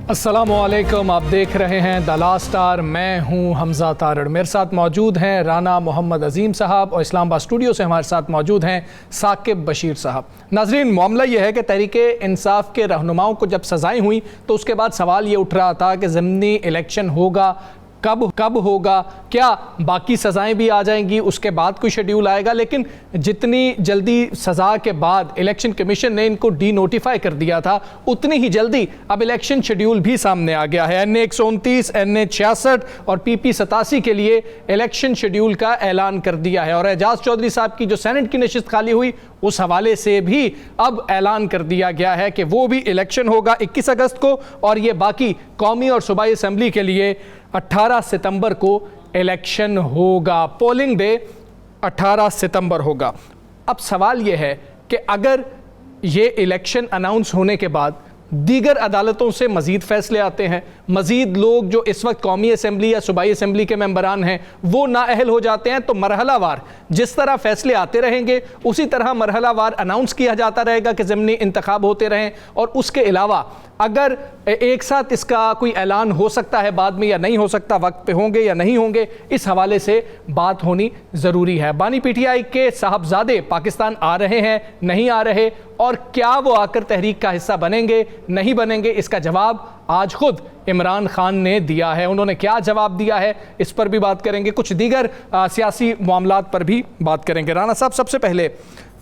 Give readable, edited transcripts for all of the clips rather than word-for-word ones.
अस्सलामुअलैकुम, आप देख रहे हैं द लास्ट स्टार। मैं हूं हमजा तारड़। मेरे साथ मौजूद हैं राना मोहम्मद अजीम साहब और इस्लामाबाद स्टूडियो से हमारे साथ मौजूद हैं साकिब बशीर साहब। नाजरीन, मामला यह है कि तहरीके इंसाफ के रहनुमाओं को जब सजाएं हुई तो उसके बाद सवाल ये उठ रहा था कि ज़िमनी इलेक्शन होगा, कब होगा, क्या बाकी सज़ाएं भी आ जाएंगी, उसके बाद कोई शेड्यूल आएगा। लेकिन जितनी जल्दी सज़ा के बाद इलेक्शन कमीशन ने इनको डी नोटिफाई कर दिया था, उतनी ही जल्दी अब इलेक्शन शेड्यूल भी सामने आ गया है। NA 129, NA 66 और PP 87 के लिए इलेक्शन शेड्यूल का ऐलान कर दिया है। और एजाज चौधरी साहब की जो सेनेट की नशिस्त खाली हुई, उस हवाले से भी अब ऐलान कर दिया गया है कि वो भी इलेक्शन होगा 21 अगस्त को, और ये बाकी कौमी और सूबाई असम्बली के लिए 18 सितंबर को इलेक्शन होगा। पोलिंग डे 18 सितंबर होगा। अब सवाल यह है कि अगर ये इलेक्शन अनाउंस होने के बाद दीगर अदालतों से मज़ीद फ़ैसले आते हैं, मज़ीद लोग जो इस वक्त कौमी असम्बली या सूबाई असम्बली के मेंबरान हैं वो नाअहल हो जाते हैं, तो मरहलावार जिस तरह फ़ैसले आते रहेंगे उसी तरह मरहलावार अनाउंस किया जाता रहेगा कि ज़िमनी इंतखाब होते रहें। और उसके अलावा अगर एक साथ इसका कोई ऐलान हो सकता है बाद में या नहीं हो सकता, वक्त पे होंगे या नहीं होंगे, इस हवाले से बात होनी ज़रूरी है। बानी PTI के साहबजादे पाकिस्तान आ रहे हैं, नहीं आ रहे, और क्या वो आकर तहरीक का हिस्सा बनेंगे नहीं बनेंगे, इसका जवाब आज खुद इमरान खान ने दिया है। उन्होंने क्या जवाब दिया है इस पर भी बात करेंगे, कुछ दीगर सियासी मामलात पर भी बात करेंगे। राना साहब, सबसे पहले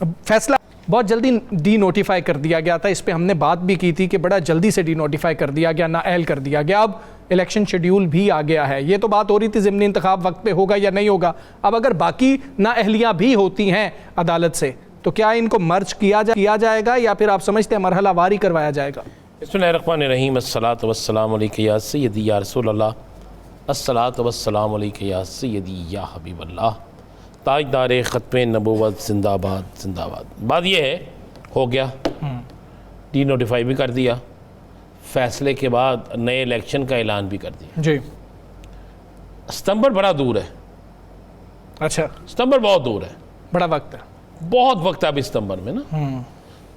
फैसला बहुत जल्दी डी नोटिफाई कर दिया गया था, इस पे हमने बात भी की थी कि बड़ा जल्दी से डी नोटिफाई कर दिया गया, नाअहल कर दिया गया। अब इलेक्शन शेड्यूल भी आ गया है। ये तो बात हो रही थी ज़िमनी इंतखाब वक्त पे होगा या नहीं होगा। अब अगर बाकी नाअहलियाँ भी होती हैं अदालत से, तो क्या इनको मर्ज किया जाएगा या फिर आप समझते हैं मरहला वारी करवाया जाएगा? बिस्मिल्लाहिर्रहमानिर्रहीम, अस्सलातु वस्सलामु अलैका या सय्यदी या रसूल अल्लाह, अस्सलातु वस्सलामु अलैका या सय्यदी या हबीब अल्लाह, ताजदार ख़त्मे नबूवत जिंदाबाद जिंदाबाद। बात यह है, हो गया, डी नोटिफाई भी कर दिया, फैसले के बाद नए इलेक्शन का ऐलान भी कर दिया जी। सितंबर बड़ा दूर है। अच्छा, सितंबर बहुत दूर है, बड़ा वक्त है, बहुत वक्त है अभी सितंबर में ना।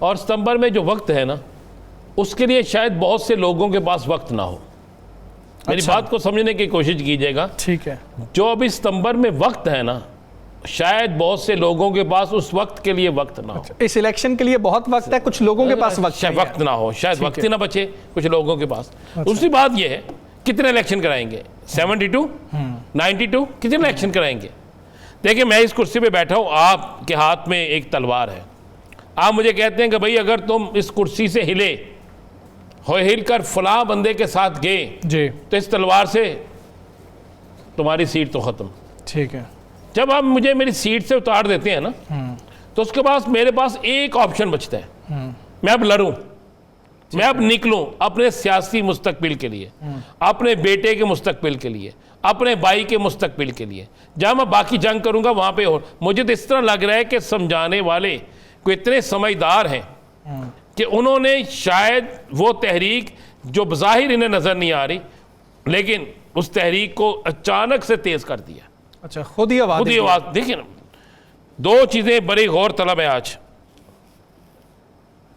और सितंबर में जो वक्त है ना, उसके लिए शायद बहुत से लोगों के पास वक्त ना हो। मेरी बात को समझने की कोशिश कीजिएगा। ठीक है, जो अभी सितंबर में वक्त है ना, शायद बहुत से लोगों के पास उस वक्त के लिए वक्त ना हो। इस इलेक्शन के लिए बहुत वक्त है, कुछ लोगों के पास वक्त ना हो, शायद वक्त ही ना बचे कुछ लोगों के पास। दूसरी बात यह है, कितने इलेक्शन कराएंगे? 72, 92, कितने इलेक्शन कराएंगे? देखिए, मैं इस कुर्सी पे बैठा हूँ, आपके हाथ में एक तलवार है। आप मुझे कहते हैं कि भाई अगर तुम इस कुर्सी से हिल कर फलां बंदे के साथ गए जी, तो इस तलवार से तुम्हारी सीट तो खत्म। ठीक है। जब आप मुझे मेरी सीट से उतार देते हैं ना, तो उसके पास मेरे पास एक ऑप्शन बचता है, मैं अब लड़ूं, मैं अब निकलूं अपने सियासी मुस्तकबिल के लिए, अपने बेटे के मुस्तकबिल के लिए, अपने भाई के मुस्तकबिल के लिए। जहाँ मैं बाकी जंग करूंगा वहां पे हो। मुझे तो इस तरह लग रहा है कि समझाने वाले को इतने समझदार हैं कि उन्होंने शायद वो तहरीक जो बज़ाहिर इन्हें नजर नहीं आ रही, लेकिन उस तहरीक को अचानक से तेज कर दिया। अच्छा, खुद ही आवाज देखिए ना, दो चीजें बड़ी गौर तलब है। आज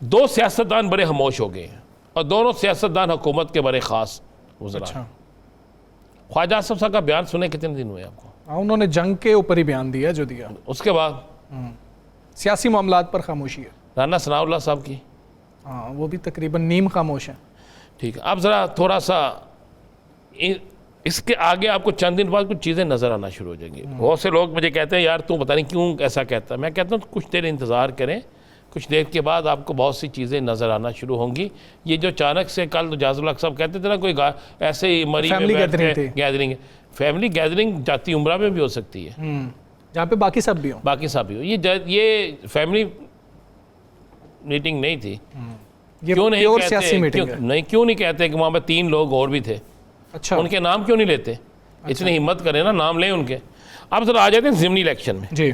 दो सियासतदान बड़े खामोश हो गए हैं, और दोनों सियासतदान हुकूमत के बड़े खास गुज़रा। अच्छा। ख्वाजा आसिफ साहब का बयान सुने कितने दिन हुए आपको? उन्होंने जंग के ऊपर ही बयान दिया जो दिया, उसके बाद सियासी मामलात पर खामोशी है। राना सनाउल्लाह साहब की, हाँ, वो भी तकरीबन नीम खामोश है। ठीक है। अब ज़रा थोड़ा सा इसके आगे आपको चंद दिन बाद कुछ चीज़ें नज़र आना शुरू हो जाएंगी। बहुत से लोग मुझे कहते हैं यार तू पता नहीं क्यों ऐसा कहता है। मैं कहता हूँ कुछ देर इंतज़ार करें, कुछ देर के बाद आपको बहुत सी चीज़ें नज़र आना शुरू होंगी। ये जो अचानक से कल जाजुल हक साहब कहते थे ना, कोई ऐसे ही मरी गैदरिंग, फैमिली गैदरिंग जाती उम्रा में भी हो सकती है, जहाँ पे बाकी सब भी हो। ये फैमिली मीटिंग नहीं थी। क्यों नहीं कहते? क्यों नहीं कहते कि वहाँ पे 3 लोग और भी थे? अच्छा, उनके नाम क्यों नहीं लेते? अच्छा। इतनी हिम्मत करें ना, नाम लें उनके। अब जरा आ जाते हैं ज़िमनी इलेक्शन में जी।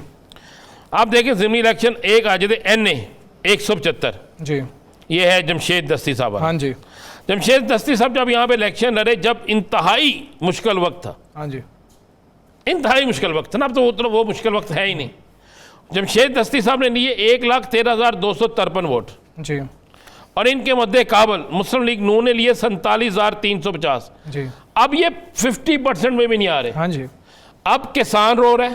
आप देखें ज़िमनी इलेक्शन एक आ जाते NA 175 जी, ये है जमशेद दस्ती साहब। हाँ जी, जमशेद दस्ती साहब जब यहाँ पे इलेक्शन लड़े, जब इंतहाई मुश्किल वक्त था। हाँ जी, इंतहाई मुश्किल वक्त था ना। अब तो वो मुश्किल वक्त है ही नहीं। जमशेद दस्ती साहब ने लिए 1,13,253 वोट जी, और इनके मध्य काबल मुस्लिम लीग नून ने लिए 47,350। जी। अब ये 50% में भी नहीं आ रहे। हाँ जी। अब किसान रो रहे,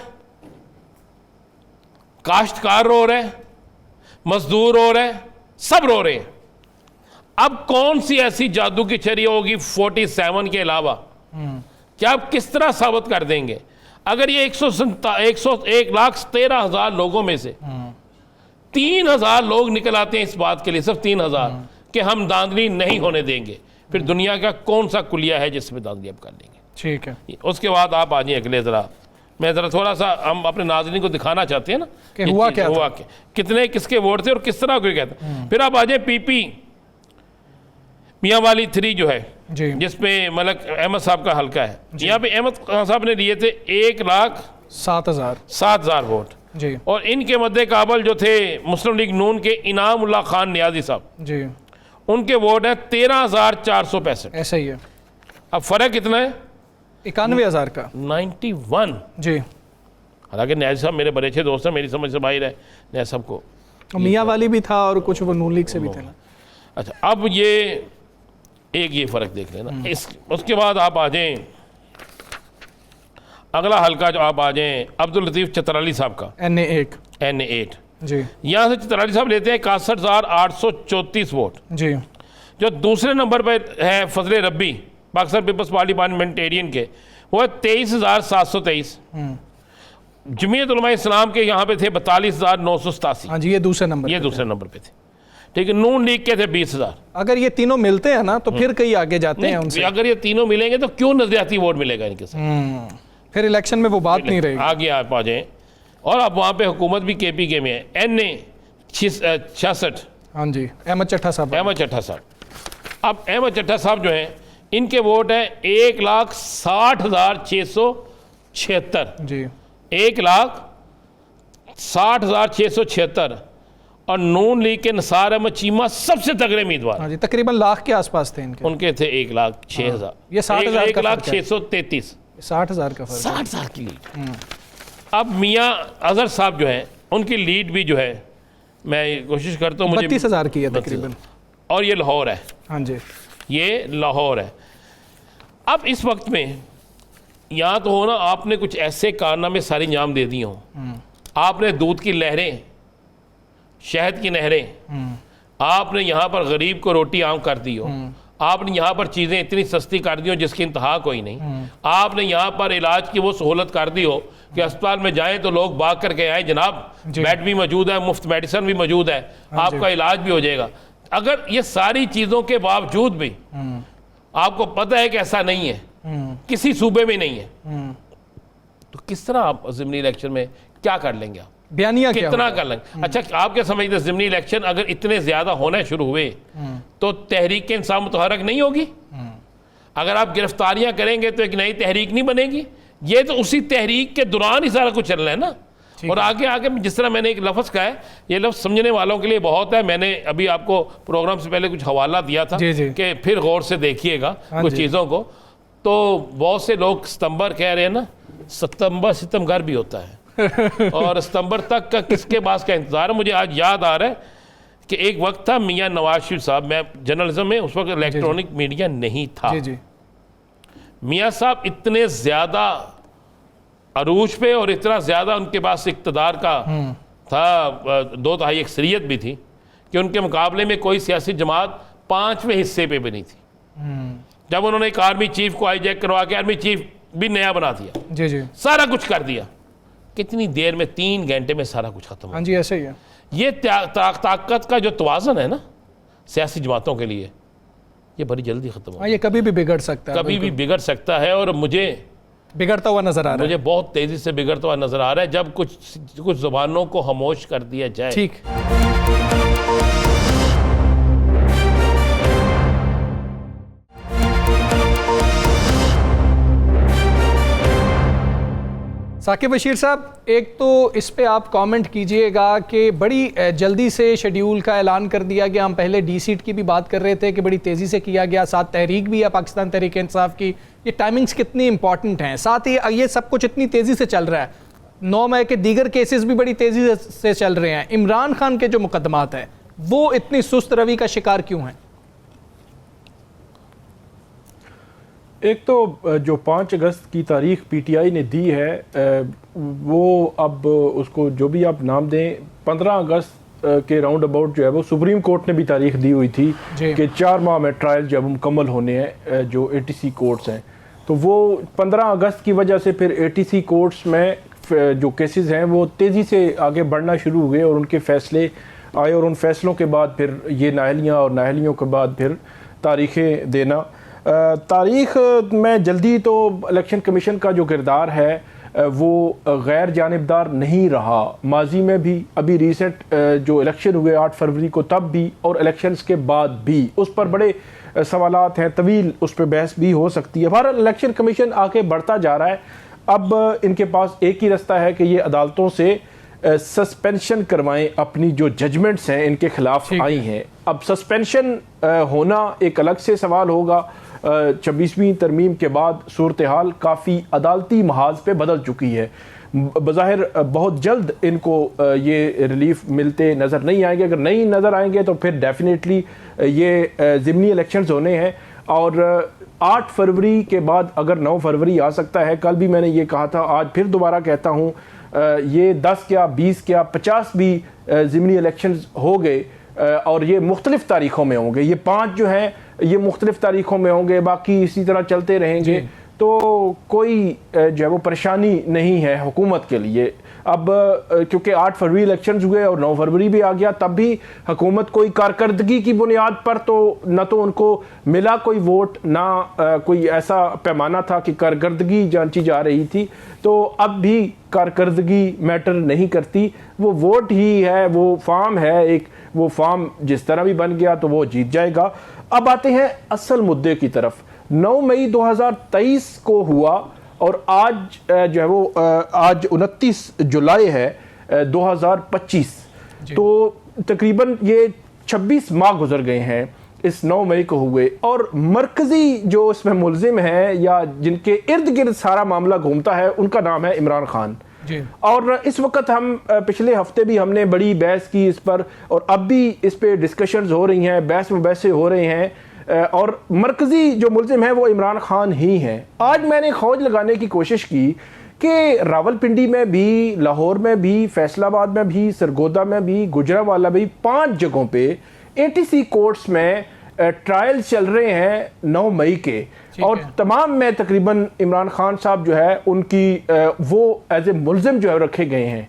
काश्तकार रो रहे, मजदूर रो रहे, सब रो रहे हैं। अब कौन सी ऐसी जादू की छड़ी होगी 47 के अलावा क्या आप किस तरह साबित कर देंगे? अगर ये 1,13,000 लोगों में से 3,000 लोग निकल आते हैं इस बात के लिए, सिर्फ 3,000 कि हम धांधली नहीं होने देंगे, फिर दुनिया का कौन सा कुलिया है जिसमें धांधली आप कर लेंगे? ठीक है। उसके बाद आप आ जाइए अगले, जरा मैं जरा थोड़ा सा हम अपने नाज़रीन को दिखाना चाहते हैं ना कि हुआ क्या था? कितने किसके वोट थे और किस तरह कोई कहता। फिर आप आ जाए पीपी मियाँ वाली 3 जो है, जिसमें मलक अहमद साहब का हल्का है, यहाँ पे अहमद खान साहब ने लिए थे 1,07,000 वोट जी। और इनके मध्य काबल जो थे मुस्लिम लीग नून के इनामुल्लाह खान नियाजी साहब जी, उनके वोट है 13,465। ऐसा ही है। अब फर्क कितना है? 91,000 का 91 जी। हालांकि नियाजी साहब मेरे बड़े अच्छे दोस्त हैं, मेरी समझ से बाहर है नियाजी साहब को। मियाँ वाली भी था और कुछ वो नून लीग से भी थे ना। अच्छा, अब ये एक ये फर्क देख लेना। उसके बाद आप आ जाएं अगला हल्का, जो आप आ जाएं अब्दुल लतीफ़ चतराली साहब का NA8 जी। यहाँ से चतराली साहब लेते हैं 61,834 वोट जी। जो दूसरे नंबर पर है फजले रब्बी पाकिस्तान पीपल्स पार्टी पार्लियामेंटेरियन के, वो है 23,723। जमीयत उलमा इस्लाम के यहाँ पे थे 42,987। हाँ जी, ये दूसरे नंबर पे थे। ठीक है, नून लीग के थे 20,000। अगर ये तीनों मिलते हैं ना तो फिर कहीं आगे जाते हैं उनसे। अगर ये तीनों मिलेंगे तो क्यों नजरियाती वोट मिलेगा इनके साथ? फिर इलेक्शन में वो बात नहीं रहेगी। आगे आप आ जाए और अब वहाँ पे हुकूमत भी KPK में है, NA 66। हाँ जी, अहमद चट्टा साहब। अब अहमद चट्टा साहब जो हैं, इनके वोट हैं 1,60,676 जी। 1,60,676 और नून लीग के नसार अहमद चीमा सबसे तगड़े उम्मीदवार। हाँ जी, तकरीबन लाख के आसपास थे इनके। उनके थे 1,06,000। ये 60,000 1,06,633। 60,000 का फर्क। 60,000 की लीड। अब मियाँ अजहर साहब जो हैं, उनकी लीड भी जो है, मैं कोशिश करता हूँ, मुझे 32,000 की है तकरीबन। और ये लाहौर है। हाँ जी, ये लाहौर है। अब इस वक्त में यहाँ तो हो ना, आपने कुछ ऐसे कारनामे सारी अंजाम दे दिए हों। आपने दूध की लहरें, शहद की नहरें, आपने यहाँ पर गरीब को रोटी आम कर दी हो, आपने यहाँ पर चीज़ें इतनी सस्ती कर दी हो जिसकी इंतहा कोई नहीं, आपने यहाँ पर इलाज की वो सहूलत कर दी हो कि अस्पताल में जाएं तो लोग भाग करके आए, जनाब बेड भी मौजूद है, मुफ्त मेडिसिन भी मौजूद है, आपका इलाज भी हो जाएगा। अगर ये सारी चीज़ों के बावजूद भी आपको पता है कि ऐसा नहीं है, किसी सूबे में नहीं है, तो किस तरह आप ज़िमनी इलेक्शन में क्या कर लेंगे? आप बयानिया कितना कर लेंगे? अच्छा, आप क्या समझते हैं ज़िमनी इलेक्शन अगर इतने ज़्यादा होने शुरू हुए तो तहरीक इंसाफ मुतहरक नहीं होगी? अगर आप गिरफ्तारियां करेंगे तो एक नई तहरीक नहीं बनेगी? ये तो उसी तहरीक के दौरान ही सारा कुछ चल रहा है ना। और आगे आगे जिस तरह मैंने एक लफ्ज़ कहा है, ये लफ्ज़ समझने वालों के लिए बहुत है। मैंने अभी आपको प्रोग्राम से पहले कुछ हवाला दिया था कि फिर गौर से देखिएगा कुछ चीज़ों को। तो बहुत से लोग सितंबर कह रहे हैं ना, सितंबर भी होता है और सितंबर तक का किसके पास का इंतज़ार है। मुझे आज याद आ रहा है कि एक वक्त था मियाँ नवाज शरीफ साहब, मैं जर्नलिज्म में उस वक्त इलेक्ट्रॉनिक मीडिया नहीं था, मियाँ साहब इतने ज़्यादा अरूज पे और इतना ज़्यादा उनके पास इक़्तिदार का था, 2/3 अक्सरियत भी थी कि उनके मुकाबले में कोई सियासी जमात 5वें हिस्से पे भी नहीं थी। जब उन्होंने एक आर्मी चीफ को हाईजैक करवा के आर्मी चीफ भी नया बना दिया, सारा कुछ कर दिया, कितनी देर में 3 घंटे में सारा कुछ खत्म। हाँ जी, ऐसे ही है। ये ताकत का जो तवाज़न है ना सियासी जमातों के लिए, ये बड़ी जल्दी खत्म हो। ये कभी भी बिगड़ सकता है, कभी भी बिगड़ सकता है और मुझे बिगड़ता हुआ नजर आ रहा है। मुझे बहुत तेजी से बिगड़ता हुआ नजर आ रहा है जब कुछ ज़ुबानों को खामोश कर दिया जाए। ठीक। साकिब बशीर साहब, एक तो इस पे आप कमेंट कीजिएगा कि बड़ी जल्दी से शेड्यूल का ऐलान कर दिया गया। हम पहले D-सीट की भी बात कर रहे थे कि बड़ी तेज़ी से किया गया, साथ तहरीक भी है पाकिस्तान तहरीक इंसाफ की। ये टाइमिंग्स कितनी इंपॉर्टेंट हैं, साथ ही ये सब कुछ इतनी तेज़ी से चल रहा है। 9 मई के दीगर केसेस भी बड़ी तेज़ी से चल रहे हैं। इमरान खान के जो मुकदमात हैं वो इतनी सुस्त रवि का शिकार क्यों है? एक तो जो 5 अगस्त की तारीख पीटीआई ने दी है, वो अब उसको जो भी आप नाम दें, 15 अगस्त के राउंड अबाउट जो है वो सुप्रीम कोर्ट ने भी तारीख दी हुई थी कि 4 माह में ट्रायल जब मुकम्मल होने हैं जो एटीसी कोर्ट्स हैं। तो वो 15 अगस्त की वजह से फिर एटीसी कोर्ट्स में जो केसेस हैं वो तेज़ी से आगे बढ़ना शुरू हुए और उनके फैसले आए, और उन फैसलों के बाद फिर ये नाहलियाँ, और नाहलियों के बाद फिर तारीखें देना। तारीख में जल्दी तो इलेक्शन कमीशन का जो किरदार है वो गैर जानिबदार नहीं रहा। माजी में भी, अभी रिसेंट जो इलेक्शन हुए 8 फरवरी को, तब भी और इलेक्शंस के बाद भी उस पर बड़े सवालात हैं, तवील उस पर बहस भी हो सकती है। भारत इलेक्शन कमीशन आगे बढ़ता जा रहा है। अब इनके पास एक ही रास्ता है कि ये अदालतों से सस्पेंशन करवाएं अपनी जो जजमेंट्स हैं इनके खिलाफ आई हैं। अब सस्पेंशन होना एक अलग से सवाल होगा। 26वीं तरमीम के बाद सूरत हाल काफ़ी अदालती महाज पे बदल चुकी है। बज़ाहिर बहुत जल्द इनको ये रिलीफ मिलते नज़र नहीं आएंगे। अगर नहीं नज़र आएंगे तो फिर डेफिनेटली ये ज़िमनी इलेक्शंस होने हैं, और 8 फरवरी के बाद अगर 9 फरवरी आ सकता है। कल भी मैंने ये कहा था, आज फिर दोबारा कहता हूँ, ये 10 क्या 20 क्या 50 भी ज़िमनी इलेक्शंस हो गए, और ये मुख्तलिफ तारीख़ों में होंगे। ये 5 जो हैं ये मुख्तलिफ तारीख़ों में होंगे, बाकी इसी तरह चलते रहेंगे। तो कोई जो है वो परेशानी नहीं है हुकूमत के लिए। अब क्योंकि 8 फरवरी इलेक्शंस हुए और 9 फरवरी भी आ गया, तब भी हुकूमत कोई कारकर्दगी की बुनियाद पर तो न तो उनको मिला कोई वोट, ना कोई ऐसा पैमाना था कि कारकर्दगी जांची जा रही थी। तो अब भी कारकर्दगी मैटर नहीं करती, वो वोट ही है, वो फॉर्म है एक, वो फॉर्म जिस तरह भी बन गया तो वो जीत जाएगा। अब आते हैं असल मुद्दे की तरफ। 9 मई 2023 को हुआ, और आज जो है वो आज 29 जुलाई है 2025। तो तकरीबन ये 26 माह गुजर गए हैं इस 9 मई को हुए, और मरकजी जो इसमें मुलजिम है या जिनके इर्द गिर्द सारा मामला घूमता है, उनका नाम है इमरान खान जी। और इस वक्त हम पिछले हफ्ते भी हमने बड़ी बहस की इस पर, और अब भी इस पे डिस्कशंस हो रही हैं, बहस मुबहसे हो रहे हैं, और मरकजी जो मुल्जिम है वो इमरान खान ही है। आज मैंने खोज लगाने की कोशिश की कि रावलपिंडी में भी, लाहौर में भी, फैसलाबाद में भी, सरगोदा में भी, गुजरांवाला भी, 5 जगहों पे एटीसी कोर्ट्स में ट्रायल चल रहे हैं 9 मई के, और तमाम में तकरीबन इमरान खान साहब जो है उनकी वो एज ए मुल्जिम जो है रखे गए हैं।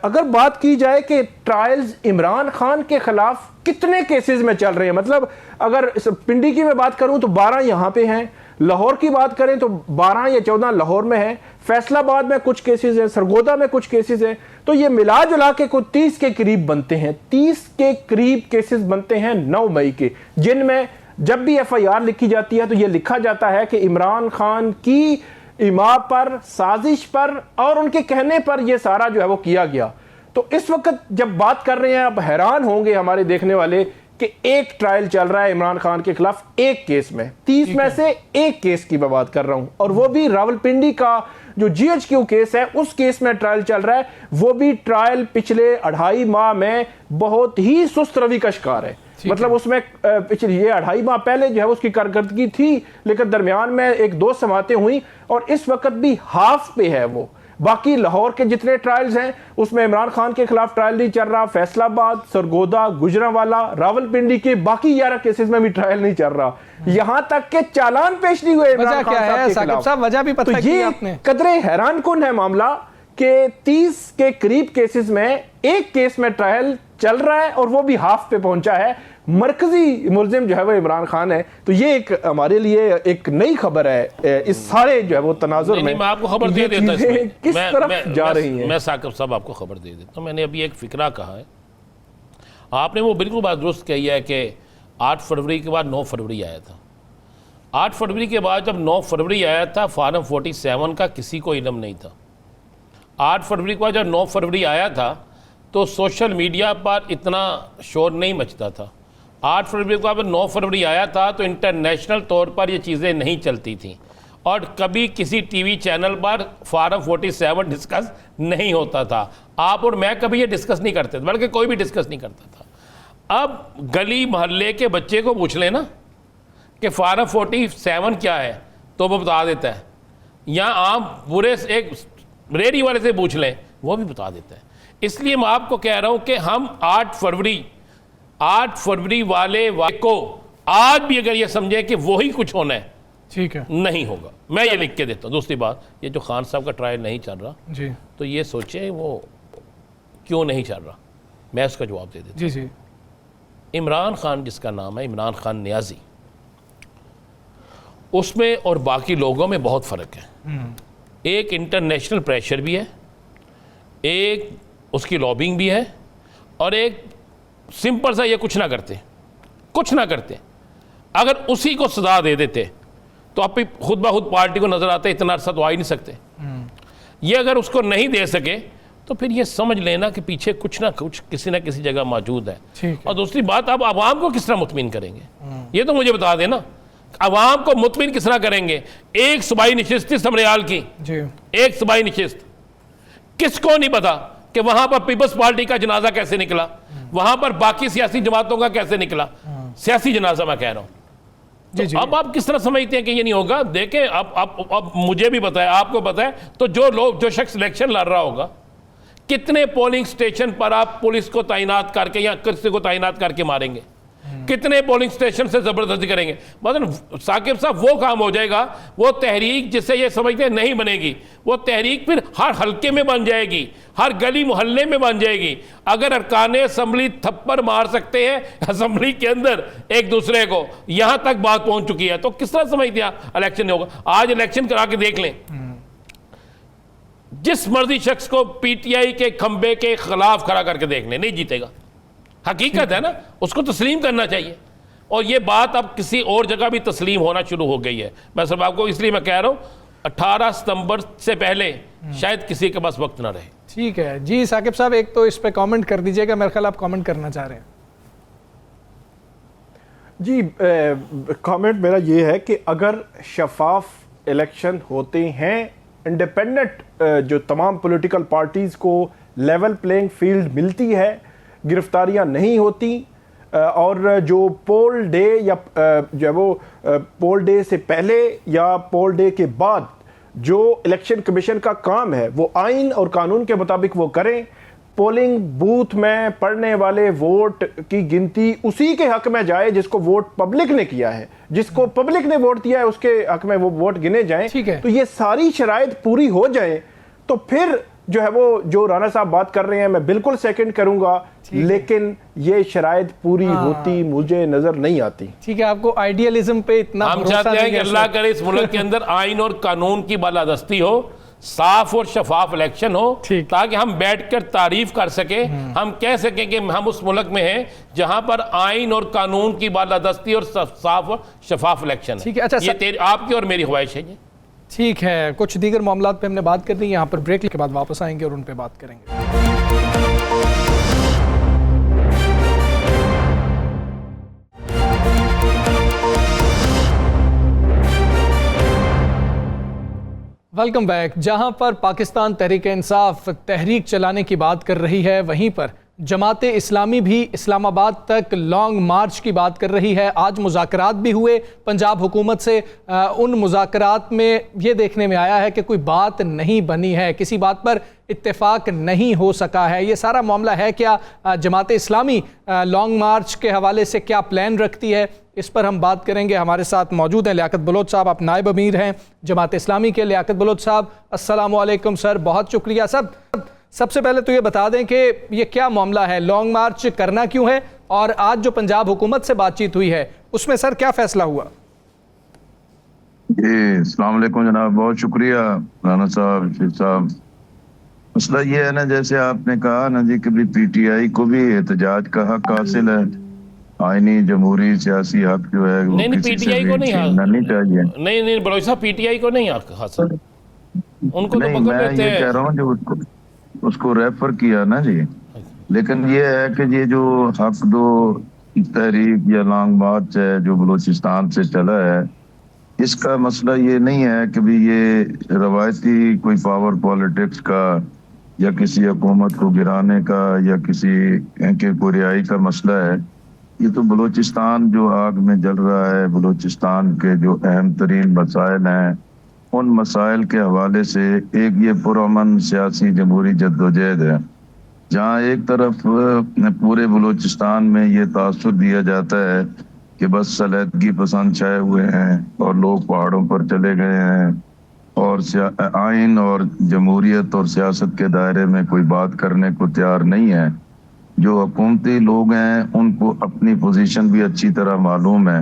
अगर बात की जाए कि ट्रायल्स इमरान खान के खिलाफ कितने केसेस में चल रहे हैं, मतलब अगर पिंडी की मैं बात करूं तो 12 यहां पे हैं, लाहौर की बात करें तो 12 या 14 लाहौर में है, फैसलाबाद में कुछ केसेस हैं, सरगोदा में कुछ केसेस हैं, तो ये मिला जुला के कुछ 30 के करीब बनते हैं। 30 के करीब केसेस बनते हैं 9 मई के, जिनमें जब भी FIR लिखी जाती है तो यह लिखा जाता है कि इमरान खान की इमा पर, साजिश पर और उनके कहने पर यह सारा जो है वो किया गया। तो इस वक्त जब बात कर रहे हैं, अब हैरान होंगे हमारे देखने वाले कि एक ट्रायल चल रहा है इमरान खान के खिलाफ एक केस में, 30 में से एक केस की मैं बात कर रहा हूं, और वो भी रावलपिंडी का जो GHQ केस है उस केस में ट्रायल चल रहा है। वो भी ट्रायल पिछले 2.5 माह में बहुत ही सुस्त रवि का शिकार है। मतलब उसमें पिछले ये 2.5 माह पहले जो है उसकी कारकर्दगी थी, लेकिन दरमियान में 1-2 समातें हुई, और इस वक्त भी हाफ पे है वो। बाकी लाहौर के जितने ट्रायल्स हैं उसमें इमरान खान के खिलाफ ट्रायल नहीं चल रहा, फैसलाबाद, सरगोदा, गुजरांवाला, रावलपिंडी के बाकी 11 केसेस में भी ट्रायल नहीं चल रहा, यहां तक के चालान पेश नहीं हुए इमरान खान साहब के खिलाफ। वजह भी पता तो ये कदरे हैरान कुन है मामला कि 30 के करीब केसेस में एक केस में ट्रायल चल रहा है और वो भी हाफ पे पहुंचा है। मरकजी मुल्जिम जो है वो इमरान खान है। तो ये एक हमारे लिए एक नई खबर है इस सारे जो है वो तनाजुर में। मैं आपको खबर दे देता हूं किस तरफ जा रही हैं। मैं साकिब साहब आपको खबर दे देता हूं। मैंने अभी एक फिक्रा कहा है, आपने वो बिल्कुल बात दुरुस्त कही है कि 8 फरवरी के बाद 9 फरवरी आया था। 8 फरवरी के बाद जब 9 फरवरी आया था, फॉर्म 47 का किसी को इल्म नहीं था। 8 फरवरी के बाद जब 9 फरवरी आया था तो सोशल मीडिया पर इतना शोर नहीं मचता था। 8 फरवरी के बाद 9 फरवरी आया था तो इंटरनेशनल तौर पर ये चीज़ें नहीं चलती थी, और कभी किसी टीवी चैनल पर फॉर्म 47 डिस्कस नहीं होता था। आप और मैं कभी ये डिस्कस नहीं करते थे, बल्कि कोई भी डिस्कस नहीं करता था। अब गली मोहल्ले के बच्चे को पूछ लेना कि फारम 47 क्या है तो वो बता देता है, या आप पूरे एक रेडी वाले से पूछ लें वो भी बता देता है। इसलिए मैं आपको कह रहा हूं कि हम 8 फरवरी वाले को आज भी अगर ये समझे कि वही कुछ होना है, ठीक है, नहीं होगा। मैं ये लिख के देता हूँ। दूसरी बात, ये जो खान साहब का ट्रायल नहीं चल रहा जी तो ये सोचे वो क्यों नहीं चल रहा, मैं उसका जवाब दे देता जी जी। हूँ। इमरान खान जिसका नाम है, इमरान खान नियाजी, उसमें और बाकी लोगों में बहुत फ़र्क है। एक इंटरनेशनल प्रेशर भी है, एक उसकी लॉबिंग भी है, और एक सिंपल सा ये कुछ ना करते। अगर उसी को सजा दे देते तो आप भी खुद ब खुद पार्टी को नजर आते, इतना अरसा तो आ ही नहीं सकते। ये अगर उसको नहीं दे सके तो फिर ये समझ लेना कि पीछे कुछ ना कुछ किसी ना किसी जगह मौजूद है। और दूसरी बात, आप आवाम को किस तरह मुतमिन करेंगे, ये तो मुझे बता देना। आवाम को मुतमिन किस तरह करेंगे? एक सूबाई नशिस्त थी समरियाल की जी। एक सूबाई नशिस्त, किसको नहीं पता कि वहां पर पीपल्स पार्टी का जनाजा कैसे निकला, वहां पर बाकी सियासी जमातों का कैसे निकला, सियासी जनाजा मैं कह रहा हूं। तो अब आप किस तरह समझते हैं कि ये नहीं होगा? देखें, अब मुझे भी पता है, आपको पता है, तो जो शख्स इलेक्शन लड़ रहा होगा, कितने पोलिंग स्टेशन पर आप पुलिस को तैनात करके या किसी को तैनात करके मारेंगे, कितने पोलिंग स्टेशन से जबरदस्ती करेंगे? मतलब साकिब साहब, वो काम हो जाएगा, वो तहरीक जिससे ये समझते हैं नहीं बनेगी, वो तहरीक फिर हर हल्के में बन जाएगी, हर गली मोहल्ले में बन जाएगी। अगर अरकान असम्बली थप्पड़ मार सकते हैं असम्बली के अंदर एक दूसरे को, यहां तक बात पहुंच चुकी है, तो किस तरह समझते हैं इलेक्शन नहीं होगा? आज इलेक्शन करा के देख लें, जिस मर्जी शख्स को पीटीआई के खंबे के खिलाफ खड़ा करके देख लें, नहीं जीतेगा। हकीकत है ना, उसको तस्लीम करना चाहिए। और ये बात अब किसी और जगह भी तस्लीम होना शुरू हो गई है। मैं सिर्फ आपको इसलिए मैं कह रहा हूँ, 18 सितंबर से पहले शायद किसी के पास वक्त ना रहे। ठीक है जी। साकिब साहब, एक तो इस पे कमेंट कर दीजिएगा, मेरे ख्याल आप कमेंट करना चाह रहे हैं। जी, कमेंट मेरा ये है कि अगर शफाफ इलेक्शन होते हैं, इंडिपेंडेंट जो तमाम पॉलिटिकल पार्टीज़ को लेवल प्लेइंग फील्ड मिलती है, गिरफ्तारियां नहीं होती, और जो पोल डे या जो है वो पोल डे से पहले या पोल डे के बाद जो इलेक्शन कमीशन का काम है वो आइन और कानून के मुताबिक वो करें। पोलिंग बूथ में पड़ने वाले वोट की गिनती उसी के हक में जाए जिसको वोट पब्लिक ने किया है, जिसको पब्लिक ने वोट दिया है उसके हक में वो वोट गिने जाएं। तो ये सारी शराइत पूरी हो जाए तो फिर जो है वो जो राणा साहब बात कर रहे हैं मैं बिल्कुल सेकंड करूंगा, लेकिन ये शराइत पूरी होती मुझे नजर नहीं आती। ठीक है, आपको आइडियलिज्म पे इतना हम चाहते हैं कि अल्लाह करे इस मुल्क के अंदर आइन और कानून की बालादस्ती हो, साफ और शफाफ इलेक्शन हो, ताकि हम बैठकर तारीफ कर सके, हम कह सकें कि हम उस मुल्क में हैं जहां पर आइन और कानून की बालादस्ती और साफ और शफाफ इलेक्शन है। अच्छा, ये आपकी और मेरी ख्वाहिश है। ठीक है, कुछ दीगर मामलात पे हमने बात कर दी, यहाँ पर ब्रेक के बाद वापस आएंगे और उन पे बात करेंगे। Welcome back. जहां पर पाकिस्तान तहरीक इंसाफ तहरीक चलाने की बात कर रही है, वहीं पर जमात इस्लामी भी इस्लामाबाद तक लॉन्ग मार्च की बात कर रही है। आज मुज़ाकरात भी हुए पंजाब हुकूमत से। उन मुज़ाकरात में ये देखने में आया है कि कोई बात नहीं बनी है, किसी बात पर इत्तेफाक नहीं हो सका है। ये सारा मामला है क्या? जमात इस्लामी लॉन्ग मार्च के हवाले से क्या प्लान रखती है, इस पर हम बात करेंगे। हमारे साथ मौजूद हैं लियाकत बलोच साहब, आप नायब अमीर हैं जमात इस्लामी के। लियाकत बलोच साहब, अस्सलाम वालेकुम सर, बहुत शुक्रिया। सबसे पहले तो ये बता दें कि ये क्या मामला है, लॉन्ग मार्च करना क्यों है, और आज जो पंजाब हुकूमत से बातचीत हुई है उसमें सर क्या फैसला हुआ? जी अस्सलाम वालेकुम जनाब, बहुत शुक्रिया राना साहब। मसला ये है ना, जैसे आपने कहा ना जी, कभी पीटीआई को भी एहतजाज का हक हासिल है, आईनी जमहूरी सियासी हक जो है वो नहीं, पीटीआई को नहीं चाहिए। नहीं बलोच साहब, पीटीआई को नहीं हक हासिल, उनको तो मैं ये कह रहा हूँ जो उसको रेफर किया ना जी। लेकिन ये है कि ये जो हक दो तहरीक या लॉन्ग मार्च है जो बलूचिस्तान से चला है, इसका मसला ये नहीं है कि भी ये रवायती कोई पावर पॉलिटिक्स का या किसी हुकूमत को गिराने का या किसी के को रिहाई का मसला है। ये तो बलूचिस्तान जो आग में जल रहा है, बलूचिस्तान के जो अहम तरीन मसाइल हैं, उन मसाइल के हवाले से एक ये पुरअमन सियासी जमहूरी जद्दोजहद है, जहाँ एक तरफ पूरे बलूचिस्तान में ये तासुर दिया जाता है कि बस सलीदगी पसंद छाए हुए हैं और लोग पहाड़ों पर चले गए हैं और आइन और जमहूरियत और सियासत के दायरे में कोई बात करने को तैयार नहीं है। जो हुकूमती लोग हैं उनको अपनी पोजीशन भी अच्छी तरह मालूम है।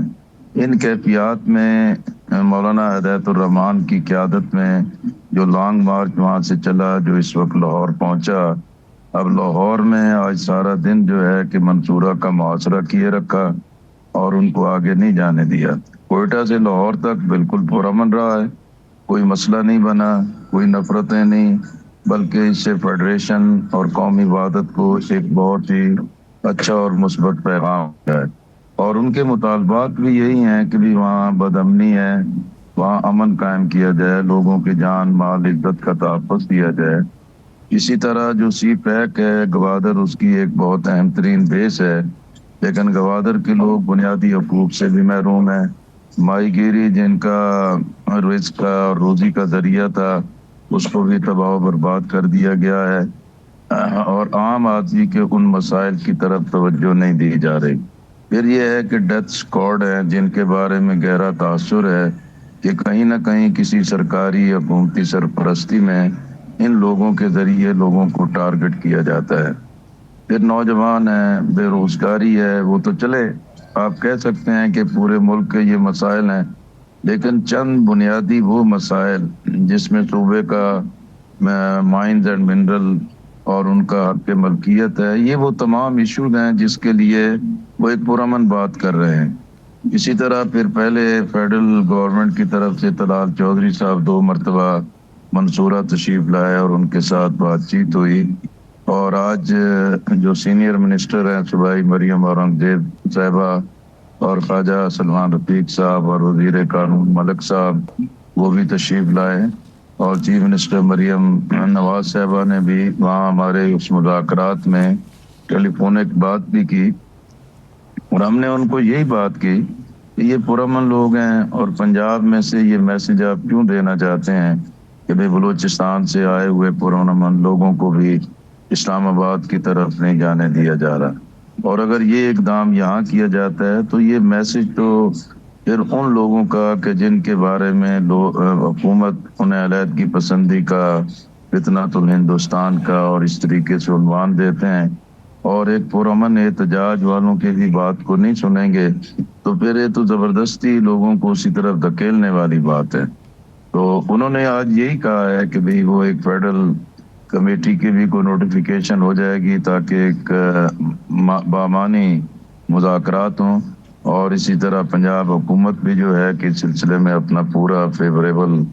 इन कैफियत में मौलाना हिदायतुर्रहमान की क़यादत में जो लॉन्ग मार्च वहाँ से चला, जो इस वक्त लाहौर पहुँचा, अब लाहौर में आज सारा दिन जो है कि मंसूरा का मुहासरा किए रखा और उनको आगे नहीं जाने दिया। कोयटा से लाहौर तक बिल्कुल पुरअमन रहा है, कोई मसला नहीं बना, कोई नफरतें नहीं, बल्कि इससे फेडरेशन और कौमी वहादत को एक बहुत ही अच्छा और मुस्बत पैगाम है। और उनके मुतालबात भी यही हैं कि भी वहाँ बदअमनी है, वहाँ अमन कायम किया जाए, लोगों की जान माल इज्जत का तहफ़्फ़ुज़ दिया जाए। इसी तरह जो सी पैक है गवादर, उसकी एक बहुत अहम तरीन बेस है, लेकिन गवादर के लोग बुनियादी हकूक़ से भी महरूम हैं। माहीगीरी जिनका रिज़्क़ का और रोज़ी का ज़रिया था, उसको भी तबाह बर्बाद कर दिया गया है और आम आदमी के उन मसाइल की तरफ तवज्जो नहीं दी जा रही। फिर ये है कि डेथ स्क्वाड है जिनके बारे में गहरा तासुर है कि कहीं ना कहीं किसी सरकारी हुकूमती सरपरस्ती में इन लोगों के ज़रिए लोगों को टारगेट किया जाता है। फिर नौजवान है, बेरोज़गारी है, वो तो चले आप कह सकते हैं कि पूरे मुल्क के ये मसाइल हैं, लेकिन चंद बुनियादी वो मसाइल जिसमें सूबे का माइंस एंड मिनरल और उनका हक मलकियत है, ये वो तमाम इशूज हैं जिसके लिए वो एक पुरअमन बात कर रहे हैं। इसी तरह फिर पहले फेडरल गवर्नमेंट की तरफ से तलाल चौधरी साहब 2 मरतबा मंसूरा तशरीफ लाए और उनके साथ बातचीत हुई। और आज जो सीनियर मिनिस्टर हैं सूबाई मरियम औरंगजेब साहिबा और ख्वाजा सलमान रफीक साहब और वज़ीर कानून मलिक साहब, वो भी तशरीफ लाए और चीफ मिनिस्टर मरियम नवाज साहिबा ने भी वहाँ हमारे उस मुज़ाकरात में टेलीफोनिक बात भी की और हमने उनको यही बात की कि ये पुरअमन लोग हैं और पंजाब में से ये मैसेज आप क्यों देना चाहते हैं कि भाई बलूचिस्तान से आए हुए पुरअमन लोगों को भी इस्लामाबाद की तरफ नहीं जाने दिया जा रहा। और अगर ये इकदाम यहाँ किया जाता है तो ये मैसेज तो फिर उन लोगों का कि जिनके बारे में हुकूमत उन्हें अलहदगी पसंदी का, फितनातुल हिंदुस्तान का और इस तरीके से उन्वान देते हैं और एक पुरअमन एहतजाज वालों की भी बात को नहीं सुनेंगे, तो फिर ये तो ज़बरदस्ती लोगों को उसी तरफ धकेलने वाली बात है। तो उन्होंने आज यही कहा है कि भाई वो एक फेडरल कमेटी की भी कोई नोटिफिकेशन हो जाएगी ताकि एक बामानी मुज़ाकरात हों और इसी तरह पंजाब हुकूमत भी जो है कि सिलसिले में अपना पूरा फेवरेबल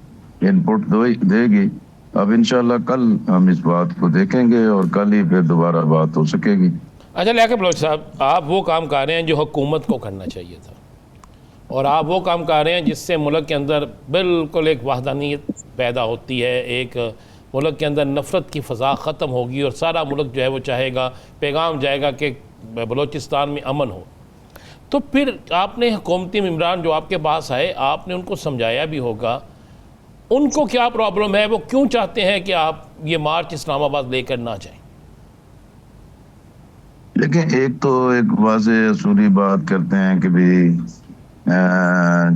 इनपुट देगी। अब इंशाल्लाह कल हम इस बात को देखेंगे और कल ही फिर दोबारा बात हो सकेगी। अच्छा लियाकत बलोच साहब, आप वो काम कर रहे हैं जो हुकूमत को करना चाहिए था और आप वो काम कर रहे हैं जिससे मुल्क के अंदर बिल्कुल एक वहदानियत पैदा होती है, एक मुल्क के अंदर नफ़रत की फ़ज़ा ख़त्म होगी और सारा मुल्क जो है वो चाहेगा, पैगाम जाएगा कि बलूचिस्तान में अमन हो। तो फिर आपने हुकूमती मेंबरान जो आपके पास आए, आपने उनको समझाया भी होगा, उनको क्या प्रॉब्लम है, वो क्यों चाहते हैं कि आप ये मार्च इस्लामाबाद लेकर ना जाएं? लेकिन एक तो एक वाज़ेह असूली बात करते हैं कि भी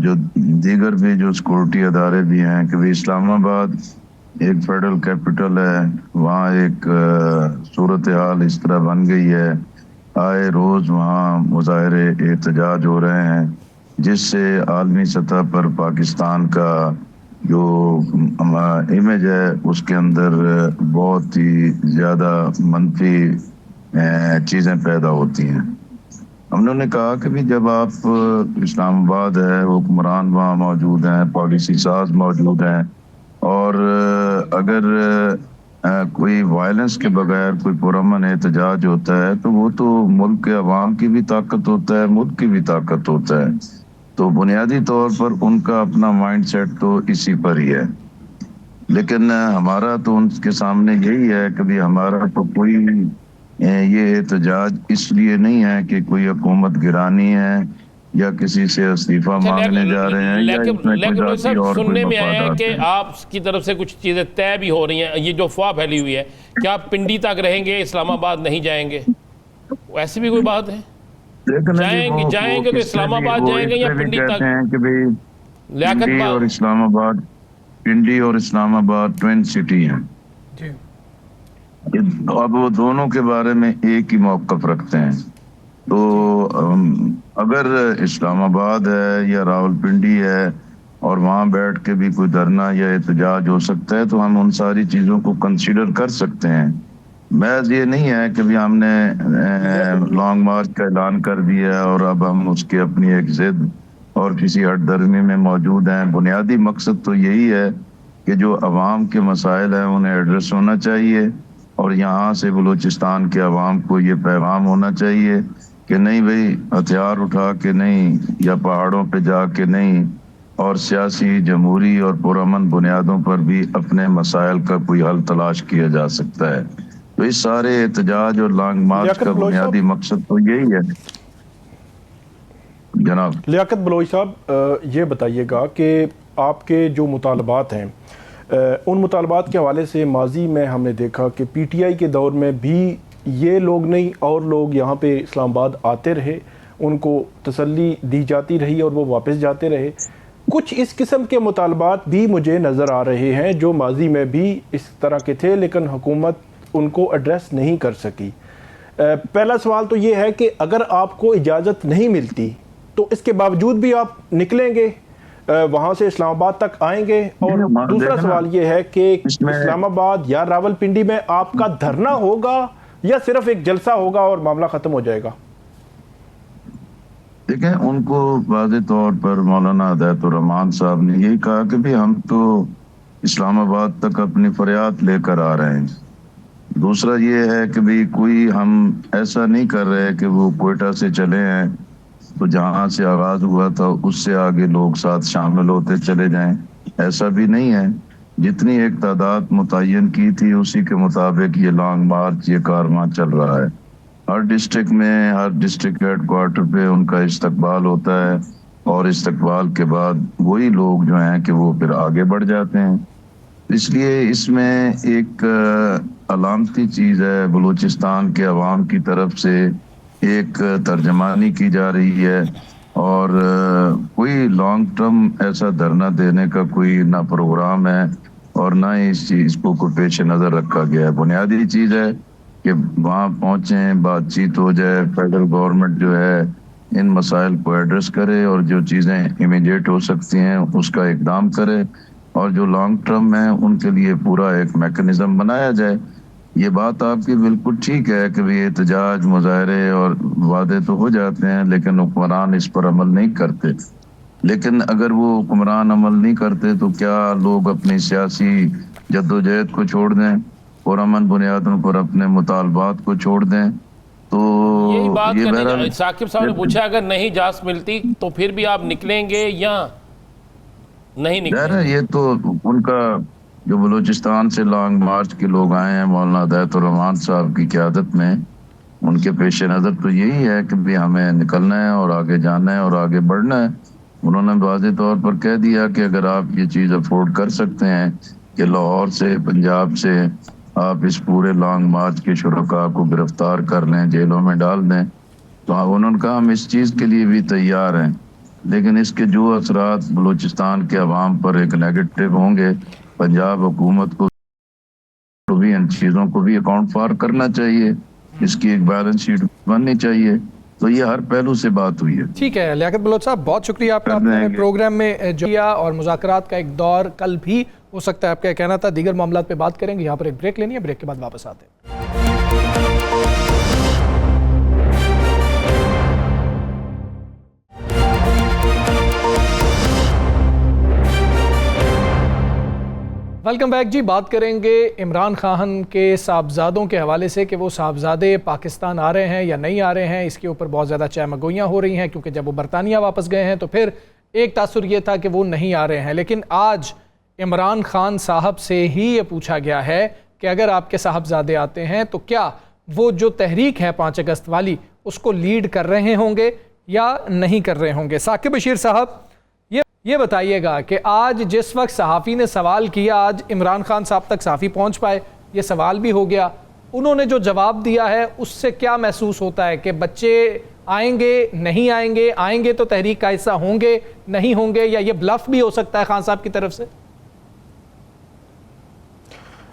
जो दीगर भी जो सिक्योरिटी अदारे भी हैं कि भी इस्लामाबाद एक फेडरल कैपिटल है, वहाँ एक सूरत हाल इस तरह बन गई है, आए रोज़ वहाँ मुजाहरे एहतजाज हो रहे हैं जिससे आलमी सतह पर पाकिस्तान का जो इमेज है उसके अंदर बहुत ही ज़्यादा मनफी चीज़ें पैदा होती हैं। हमने कहा कि भी जब आप इस्लामाबाद है, हुक्मरान वहाँ मौजूद हैं, पॉलिसी साज मौजूद हैं और अगर कोई वायलेंस के बगैर कोई पुरअमन एहतजाज होता है तो वो तो मुल्क के अवाम की भी ताकत होता है, मुल्क की भी ताकत होता है। तो बुनियादी तौर पर उनका अपना माइंड सेट तो इसी पर ही है। लेकिन हमारा तो उनके सामने यही है कि भी हमारा तो कोई ये एहतजाज इसलिए नहीं है कि कोई हुकूमत गिरानी है या किसी से इस्तीफा मांगने जा रहे हैं या इसमें कोई लेकिन जाती सर और सुनने कोई में आया है मफादात कि है। आपकी तरफ से कुछ चीज़ें तय भी हो रही हैं, ये जो अफवाह फैली हुई है, क्या आप पिंडी तक रहेंगे, इस्लामाबाद नहीं जाएंगे? ऐसी भी कोई बात है? लेकिन जाएंगे तो इस्लामाबाद जाएंगे या पिंडी तक? कहते हैं कि भाई लियाकत पिंडी और इस्लामाबाद ट्विन सिटी हैं। जी अब वो दोनों के बारे में एक ही मौक़िफ़ रखते हैं। तो अगर इस्लामाबाद है या रावलपिंडी है और वहाँ बैठ के भी कोई धरना या एहतजाज हो सकता है तो हम उन सारी चीज़ों को कंसीडर कर सकते हैं। महज ये नहीं है कि भी हमने लॉन्ग मार्च का ऐलान कर दिया है और अब हम उसकी अपनी एक जिद और किसी हटदर्मी में मौजूद हैं। बुनियादी मकसद तो यही है कि जो अवाम के मसाइल हैं उन्हें एड्रेस होना चाहिए और यहाँ से बलूचिस्तान के अवाम को ये पैगाम होना चाहिए कि नहीं भाई हथियार उठा के नहीं या पहाड़ों पे जा के नहीं और सियासी, जमहूरी और पुरअमन बुनियादों पर भी अपने मसाइल का कोई हल तलाश किया जा सकता है। तो इस सारे एहतजाज और लॉन्ग मार्च का बुनियादी मकसद तो यही है। जनाब लियाकत बलोच साहब, ये बताइएगा कि आपके जो मुतालबात हैं उन मुतालबात के हवाले से माजी में हमने देखा कि पीटीआई के दौर में भी ये लोग नहीं और लोग यहाँ पे इस्लामाबाद आते रहे, उनको तसल्ली दी जाती रही और वो वापस जाते रहे। कुछ इस किस्म के मुतालबात भी मुझे नज़र आ रहे हैं जो माजी में भी इस तरह के थे लेकिन हुकूमत उनको एड्रेस नहीं कर सकी। पहला सवाल तो ये है कि अगर आपको इजाज़त नहीं मिलती तो इसके बावजूद भी आप निकलेंगे, वहाँ से इस्लामाबाद तक आएंगे? और दूसरा सवाल ये है कि इस्लामाबाद या रावलपिंडी में आपका धरना होगा या सिर्फ एक जलसा होगा और मामला ख़त्म हो जाएगा? देखें, उनको वाज़े तौर पर मौलाना हिदायतुर्रहमान साहब ने यही कहा कि भी हम तो इस्लामाबाद तक अपनी फरियाद लेकर आ रहे हैं। दूसरा ये है कि भी कोई हम ऐसा नहीं कर रहे कि वो कोयटा से चले हैं तो जहाँ से आगाज हुआ था उससे आगे लोग साथ शामिल होते चले जाएं, ऐसा भी नहीं है। जितनी एक तादाद मुतय्यन की थी उसी के मुताबिक ये लॉन्ग मार्च, ये कारवां चल रहा है। हर डिस्ट्रिक्ट में, हर डिस्ट्रिक्ट हेडक्वार्टर पे उनका इस्तकबाल होता है और इस्तकबाल के बाद वही लोग जो हैं कि वो फिर आगे बढ़ जाते हैं। इसलिए इसमें एक अलामती चीज़ है, बलूचिस्तान के अवाम की तरफ से एक तर्जमानी की जा रही है और कोई लॉन्ग टर्म ऐसा धरना देने का कोई ना प्रोग्राम है और ना ही इस चीज़ को कोई पेश नज़र रखा गया है। बुनियादी चीज़ है कि वहाँ पहुँचें, बातचीत हो जाए, फेडरल गवर्नमेंट जो है इन मसाइल को एड्रेस करे और जो चीज़ें इमीडिएट हो सकती हैं उसका इकदाम करे और जो लॉन्ग टर्म है उनके लिए पूरा एक मैकेनिज्म बनाया जाए। ये बात आपकी बिल्कुल ठीक है कि भी एहतजाज, मुजाहरे और वादे तो हो जाते हैं लेकिन हुक्मरान इस पर अमल नहीं करते। लेकिन अगर वो हुक्मरान अमल नहीं करते तो क्या लोग अपनी सियासी जद्दोजहद को छोड़ दें और अमन बुनियादों पर अपने मुतालबात को छोड़ दें? तो यही बात साकिब साहब ने पूछा, अगर नहीं इजाज़त मिलती तो फिर भी आप निकलेंगे या नहीं निकलेंगे? ये तो उनका जो बलूचिस्तान से लॉन्ग मार्च के लोग आए हैं मौलाना हिदायतुर्रहमान साहब की क़यादत में, उनके पेश नज़र तो यही है कि भी हमें निकलना है और आगे जाना है और आगे बढ़ना है। उन्होंने वाज़े तौर पर कह दिया कि अगर आप ये चीज़ अफोर्ड कर सकते हैं कि लाहौर से, पंजाब से आप इस पूरे लॉन्ग मार्च के शुरका को गिरफ्तार कर लें, जेलों में डाल दें, तो उन्होंने कहा हम इस चीज़ के लिए भी तैयार हैं। लेकिन इसके जो असरात बलूचिस्तान के अवाम पर एक नेगेटिव होंगे, पंजाब हुकूमत को तो भी इन चीज़ों को भी अकाउंट फॉर करना चाहिए, इसकी एक बैलेंस शीट बननी चाहिए। तो ये हर पहलू से बात हुई है। ठीक है लियाकत बलोच साहब, बहुत शुक्रिया आपका, आपने प्रोग्राम में जो किया और मुज़ाकरात का एक दौर कल भी हो सकता है, आपका कहना था। दीगर मामलात पे बात करेंगे। यहाँ पर एक ब्रेक लेनी है, ब्रेक के बाद वापस आते हैं। वेलकम बैक जी। बात करेंगे इमरान खान के साहबजादों के हवाले से कि वो साहबजादे पाकिस्तान आ रहे हैं या नहीं आ रहे हैं। इसके ऊपर बहुत ज़्यादा चहमगोइयाँ हो रही हैं क्योंकि जब वो बरतानिया वापस गए हैं तो फिर एक तासुर ये था कि वो नहीं आ रहे हैं। लेकिन आज इमरान खान साहब से ही ये पूछा गया है कि अगर आपके साहबजादे आते हैं तो क्या वो जो तहरीक है 5 अगस्त वाली उसको लीड कर रहे होंगे या नहीं कर रहे होंगे। साकिब बशीर साहब, ये बताइएगा कि आज जिस वक्त सहाफ़ी ने सवाल किया, आज इमरान खान साहब तक सहाफ़ी पहुंच पाए, ये सवाल भी हो गया, उन्होंने जो जवाब दिया है उससे क्या महसूस होता है कि बच्चे आएंगे नहीं आएंगे, आएंगे तो तहरीक का हिस्सा होंगे नहीं होंगे, या ये ब्लफ भी हो सकता है खान साहब की तरफ से?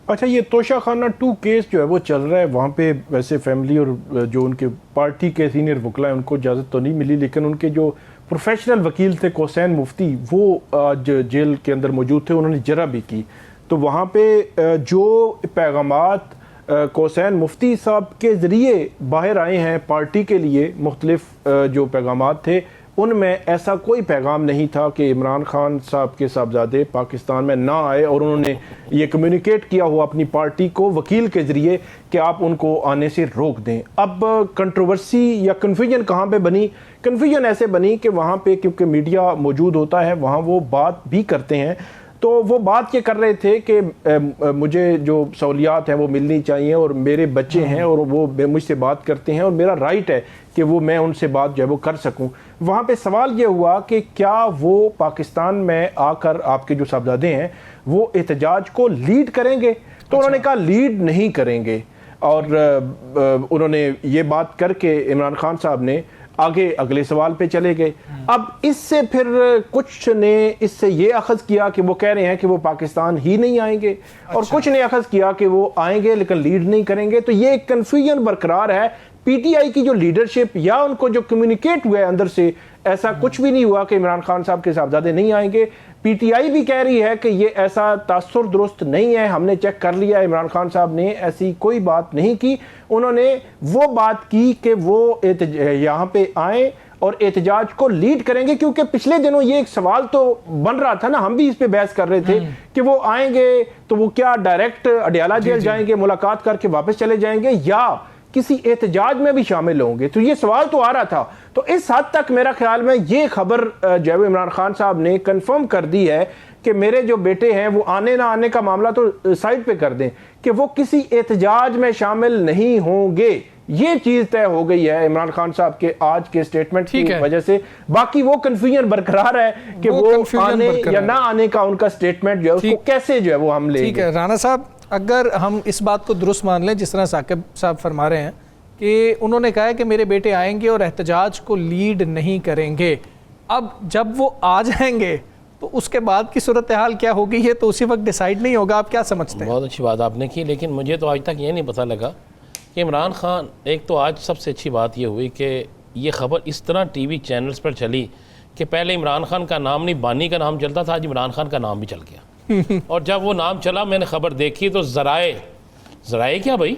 अच्छा, ये तोशाखाना 2 केस जो है वो चल रहा है, वहाँ पे वैसे फैमिली और जो उनके पार्टी के सीनियर वकला हैं उनको इजाज़त तो नहीं मिली, लेकिन उनके जो प्रोफेशनल वकील थे कोसैन मुफ्ती, वो आज जेल के अंदर मौजूद थे, उन्होंने जरा भी की। तो वहाँ पे जो पैगामात कोसैन मुफ्ती साहब के ज़रिए बाहर आए हैं पार्टी के लिए, मुख्तलिफ जो पैगामात थे, उनमें ऐसा कोई पैगाम नहीं था कि इमरान खान साहब के साहबजादे पाकिस्तान में ना आए, और उन्होंने ये कम्युनिकेट किया हुआ अपनी पार्टी को वकील के ज़रिए कि आप उनको आने से रोक दें। अब कंट्रोवर्सी या कन्फ्यूजन कहाँ पे बनी? कन्फ्यूजन ऐसे बनी कि वहाँ पे क्योंकि मीडिया मौजूद होता है, वहाँ वो बात भी करते हैं, तो वो बात ये कर रहे थे कि मुझे जो सहूलियात हैं वो मिलनी चाहिए, और मेरे बच्चे हैं और वो मुझसे बात करते हैं और मेरा राइट है कि वो मैं उनसे बात जो है वो कर सकूं। वहाँ पे सवाल ये हुआ कि क्या वो पाकिस्तान में आकर आपके जो साहबजादे हैं वो एहतजाज को लीड करेंगे? तो उन्होंने कहा लीड नहीं करेंगे, और उन्होंने ये बात करके इमरान खान साहब ने आगे अगले सवाल पे चले गए। अब इससे फिर कुछ ने इससे ये अखज़ किया कि वो कह रहे हैं कि वो पाकिस्तान ही नहीं आएंगे, और कुछ ने अखज़ किया कि वो आएंगे लेकिन लीड नहीं करेंगे। तो ये कन्फ्यूजन बरकरार है। पीटीआई की जो लीडरशिप या उनको जो कम्युनिकेट हुआ है अंदर से, ऐसा कुछ भी नहीं हुआ कि इमरान खान साहब के साहबजादे नहीं आएंगे। पीटीआई भी कह रही है कि ये ऐसा तासुर दुरुस्त नहीं है, हमने चेक कर लिया, इमरान खान साहब ने ऐसी कोई बात नहीं की। उन्होंने वो बात की कि वो यहाँ पे आए और एहतजाज को लीड करेंगे, क्योंकि पिछले दिनों ये एक सवाल तो बन रहा था ना, हम भी इस पे बहस कर रहे थे कि वो आएंगे तो वो क्या डायरेक्ट अडियाला जेल जाएंगे, मुलाकात करके वापस चले जाएंगे, या किसी एहतजाज में भी शामिल होंगे। तो ये सवाल तो आ रहा था। तो इस हद तक मेरा ख्याल में ये खबर जो इमरान खान साहब ने कंफर्म कर दी है कि मेरे जो बेटे हैं वो आने ना आने का मामला तो साइड पे कर दें, कि वो किसी एहतजाज में शामिल नहीं होंगे। ये चीज तय हो गई है इमरान खान साहब के आज के स्टेटमेंट की वजह से। बाकी वो कंफ्यूजन बरकरार है कि वो आने या ना आने का उनका स्टेटमेंट जो है उसको कैसे जो है वो हम लेंगे। ठीक है राना साहब, अगर हम इस बात को दुरुस्त मान लें जिस तरह साकिब साहब फरमा रहे हैं कि उन्होंने कहा है कि मेरे बेटे आएंगे और एहतजाज को लीड नहीं करेंगे, अब जब वो आ जाएंगे तो उसके बाद की सूरत हाल क्या होगी ये तो उसी वक्त डिसाइड नहीं होगा। आप क्या समझते हैं? बहुत अच्छी बात आपने की, लेकिन मुझे तो आज तक ये नहीं पता लगा कि इमरान खान, एक तो आज सबसे अच्छी बात ये हुई कि ये ख़बर इस तरह टीवी चैनल्स पर चली कि पहले इमरान खान का नाम नहीं बानी का नाम चलता था, आज इमरान खान का नाम भी चल गया। और जब वो नाम चला, मैंने खबर देखी तो ज़राए क्या भाई,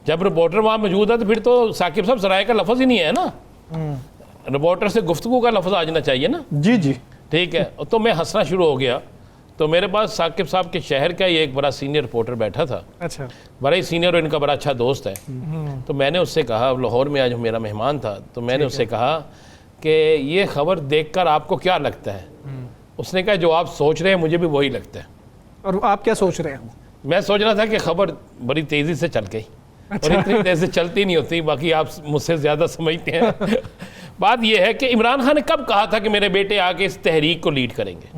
जब रिपोर्टर वहाँ मौजूद है तो फिर तो साकिब साहब ज़राए का लफ्ज़ ही नहीं है ना, रिपोर्टर से गुफ्तगू का लफ्ज़ आ जाना चाहिए ना। जी जी ठीक है। तो मैं हंसना शुरू हो गया, तो मेरे पास साकिब साहब के शहर का ही एक बड़ा सीनियर रिपोर्टर बैठा था। अच्छा। बड़ा ही सीनियर और इनका बड़ा अच्छा दोस्त है। तो मैंने उससे कहा, लाहौर में आज मेरा मेहमान था, तो मैंने उससे कहा कि ये खबर देखकर आपको क्या लगता है? उसने कहा जो आप सोच रहे हैं मुझे भी वही लगता है। और आप क्या सोच रहे हैं? मैं सोच रहा था कि खबर बड़ी तेज़ी से चल गई। और इतनी तेज़ी से चलती नहीं होती, बाकी आप मुझसे ज़्यादा समझते हैं। बात यह है कि इमरान खान ने कब कहा था कि मेरे बेटे आके इस तहरीक को लीड करेंगे?